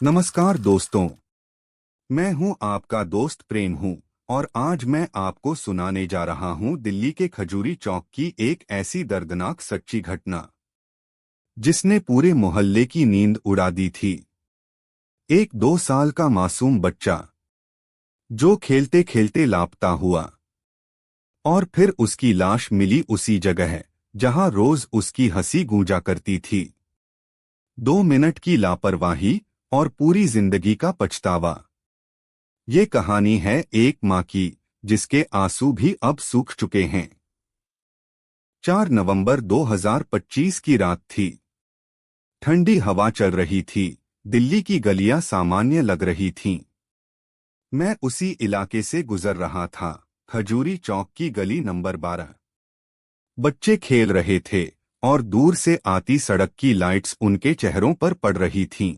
नमस्कार दोस्तों, मैं हूं आपका दोस्त प्रेम हूं और आज मैं आपको सुनाने जा रहा हूं दिल्ली के खजूरी चौक की एक ऐसी दर्दनाक सच्ची घटना जिसने पूरे मोहल्ले की नींद उड़ा दी थी। एक 2 साल का मासूम बच्चा जो खेलते खेलते लापता हुआ और फिर उसकी लाश मिली उसी जगह जहां रोज उसकी हंसी गूंजा करती थी। 2 मिनट की लापरवाही और पूरी जिंदगी का पछतावा। ये कहानी है एक माँ की जिसके आंसू भी अब सूख चुके हैं। 4 नवंबर 2025 की रात थी। ठंडी हवा चल रही थी। दिल्ली की गलियां सामान्य लग रही थीं। मैं उसी इलाके से गुजर रहा था, खजूरी चौक की गली नंबर 12। बच्चे खेल रहे थे और दूर से आती सड़क की लाइट्स उनके चेहरों पर पड़ रही थीं।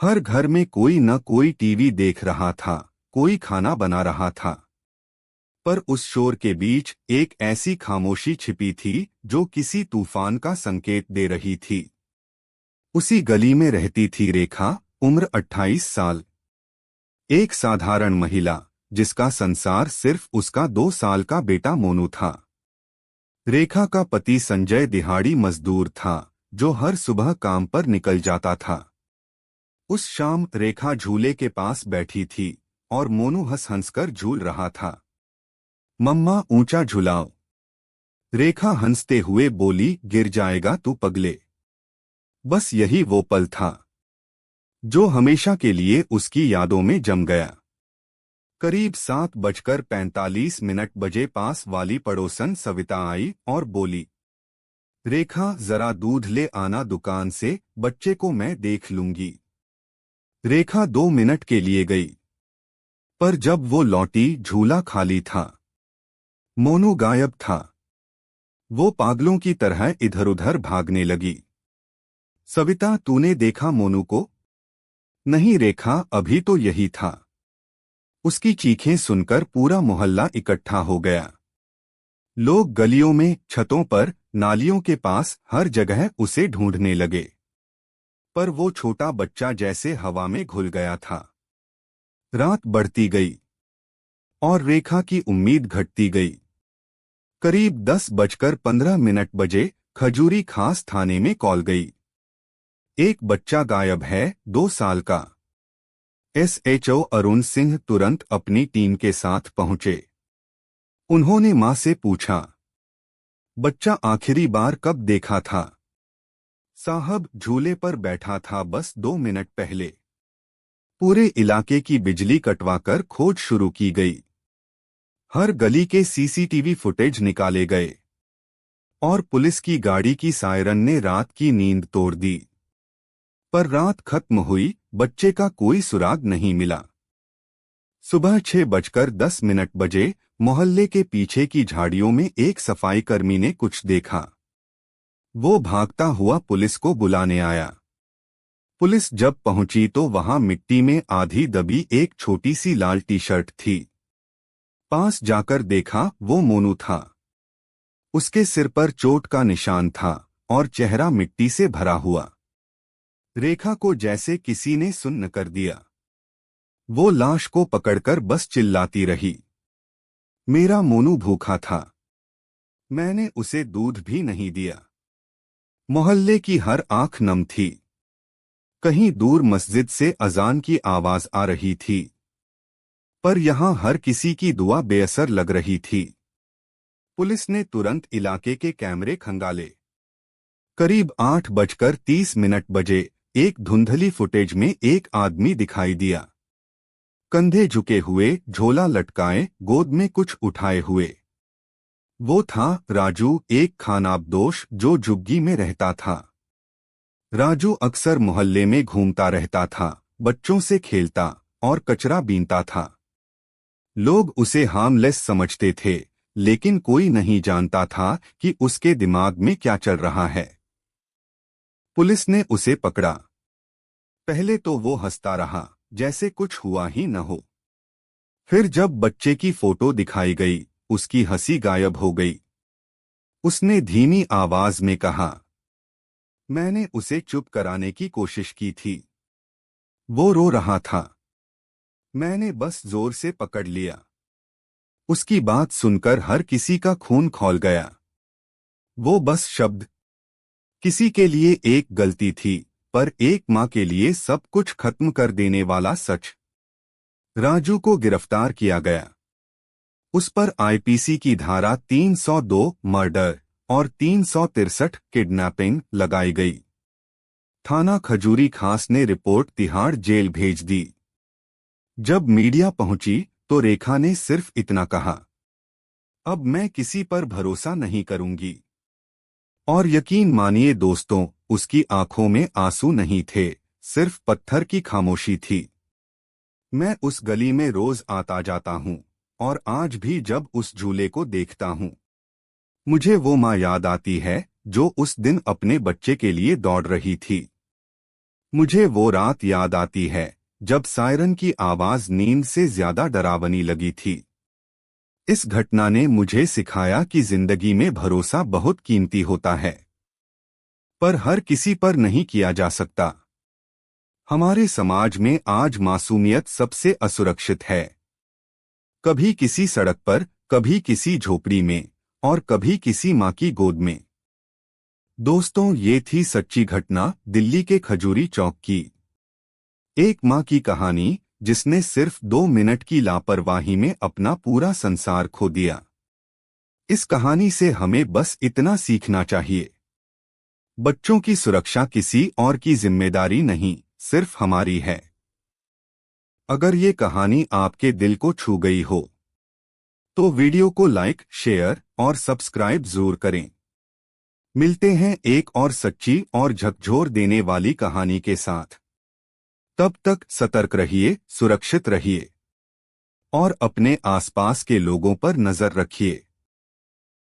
हर घर में कोई न कोई टीवी देख रहा था, कोई खाना बना रहा था। पर उस शोर के बीच एक ऐसी खामोशी छिपी थी जो किसी तूफान का संकेत दे रही थी। उसी गली में रहती थी रेखा, उम्र 28 साल। एक साधारण महिला जिसका संसार सिर्फ उसका 2 साल का बेटा मोनू था। रेखा का पति संजय दिहाड़ी मजदूर था जो हर सुबह काम पर निकल जाता था। उस शाम रेखा झूले के पास बैठी थी और मोनू हंस हंसकर झूल रहा था। मम्मा ऊंचा झुलाओ। रेखा हंसते हुए बोली, गिर जाएगा तू पगले। बस यही वो पल था जो हमेशा के लिए उसकी यादों में जम गया। करीब 7:45 बजे पास वाली पड़ोसन सविता आई और बोली, रेखा जरा दूध ले आना दुकान से, बच्चे को मैं देख लूंगी। रेखा 2 मिनट के लिए गई, पर जब वो लौटी झूला खाली था। मोनू गायब था। वो पागलों की तरह इधर उधर भागने लगी। सविता, तूने देखा मोनू को? नहीं रेखा, अभी तो यही था। उसकी चीखें सुनकर पूरा मोहल्ला इकट्ठा हो गया। लोग गलियों में, छतों पर, नालियों के पास हर जगह उसे ढूंढने लगे। पर वो छोटा बच्चा जैसे हवा में घुल गया था। रात बढ़ती गई और रेखा की उम्मीद घटती गई। करीब 10:15 बजे खजूरी खास थाने में कॉल गई। एक बच्चा गायब है, 2 साल का। एसएचओ अरुण सिंह तुरंत अपनी टीम के साथ पहुंचे। उन्होंने मां से पूछा, बच्चा आखिरी बार कब देखा था? साहब, झूले पर बैठा था बस 2 मिनट पहले। पूरे इलाके की बिजली कटवाकर खोज शुरू की गई। हर गली के सीसीटीवी फुटेज निकाले गए और पुलिस की गाड़ी की सायरन ने रात की नींद तोड़ दी। पर रात खत्म हुई, बच्चे का कोई सुराग नहीं मिला। सुबह 6:10 बजे मोहल्ले के पीछे की झाड़ियों में एक सफाईकर्मी ने कुछ देखा। वो भागता हुआ पुलिस को बुलाने आया। पुलिस जब पहुंची तो वहां मिट्टी में आधी दबी एक छोटी सी लाल टी शर्ट थी। पास जाकर देखा, वो मोनू था। उसके सिर पर चोट का निशान था और चेहरा मिट्टी से भरा हुआ। रेखा को जैसे किसी ने सुन्न कर दिया। वो लाश को पकड़कर बस चिल्लाती रही, मेरा मोनू भूखा था, मैंने उसे दूध भी नहीं दिया। मोहल्ले की हर आंख नम थी। कहीं दूर मस्जिद से अजान की आवाज आ रही थी, पर यहां हर किसी की दुआ बेअसर लग रही थी। पुलिस ने तुरंत इलाके के कैमरे खंगाले। करीब 8:30 बजे एक धुंधली फुटेज में एक आदमी दिखाई दिया। कंधे झुके हुए, झोला लटकाए, गोद में कुछ उठाए हुए। वो था राजू, एक खानाबदोश जो झुग्गी में रहता था। राजू अक्सर मोहल्ले में घूमता रहता था, बच्चों से खेलता और कचरा बीनता था। लोग उसे हार्मलेस समझते थे, लेकिन कोई नहीं जानता था कि उसके दिमाग में क्या चल रहा है। पुलिस ने उसे पकड़ा। पहले तो वो हंसता रहा जैसे कुछ हुआ ही न हो। फिर जब बच्चे की फोटो दिखाई गई, उसकी हंसी गायब हो गई। उसने धीमी आवाज में कहा, मैंने उसे चुप कराने की कोशिश की थी, वो रो रहा था। मैंने बस जोर से पकड़ लिया। उसकी बात सुनकर हर किसी का खून खौल गया। वो बस शब्द, किसी के लिए एक गलती थी, पर एक माँ के लिए सब कुछ खत्म कर देने वाला सच। राजू को गिरफ्तार किया गया। उस पर आईपीसी की धारा 302 मर्डर और 363 किडनैपिंग लगाई गई। थाना खजूरी खास ने रिपोर्ट तिहाड़ जेल भेज दी। जब मीडिया पहुंची तो रेखा ने सिर्फ इतना कहा, अब मैं किसी पर भरोसा नहीं करूंगी। और यकीन मानिए दोस्तों, उसकी आंखों में आंसू नहीं थे, सिर्फ पत्थर की खामोशी थी। मैं उस गली में रोज आता जाता हूँ, और आज भी जब उस झूले को देखता हूँ, मुझे वो माँ याद आती है जो उस दिन अपने बच्चे के लिए दौड़ रही थी। मुझे वो रात याद आती है जब सायरन की आवाज नींद से ज्यादा डरावनी लगी थी। इस घटना ने मुझे सिखाया कि जिंदगी में भरोसा बहुत कीमती होता है, पर हर किसी पर नहीं किया जा सकता। हमारे समाज में आज मासूमियत सबसे असुरक्षित है। कभी किसी सड़क पर, कभी किसी झोपड़ी में, और कभी किसी माँ की गोद में। दोस्तों, ये थी सच्ची घटना दिल्ली के खजूरी चौक की। एक माँ की कहानी जिसने सिर्फ 2 मिनट की लापरवाही में अपना पूरा संसार खो दिया। इस कहानी से हमें बस इतना सीखना चाहिए, बच्चों की सुरक्षा किसी और की जिम्मेदारी नहीं, सिर्फ हमारी है। अगर ये कहानी आपके दिल को छू गई हो तो वीडियो को लाइक, शेयर और सब्सक्राइब जरूर करें। मिलते हैं एक और सच्ची और झकझोर देने वाली कहानी के साथ। तब तक सतर्क रहिए, सुरक्षित रहिए और अपने आसपास के लोगों पर नजर रखिए।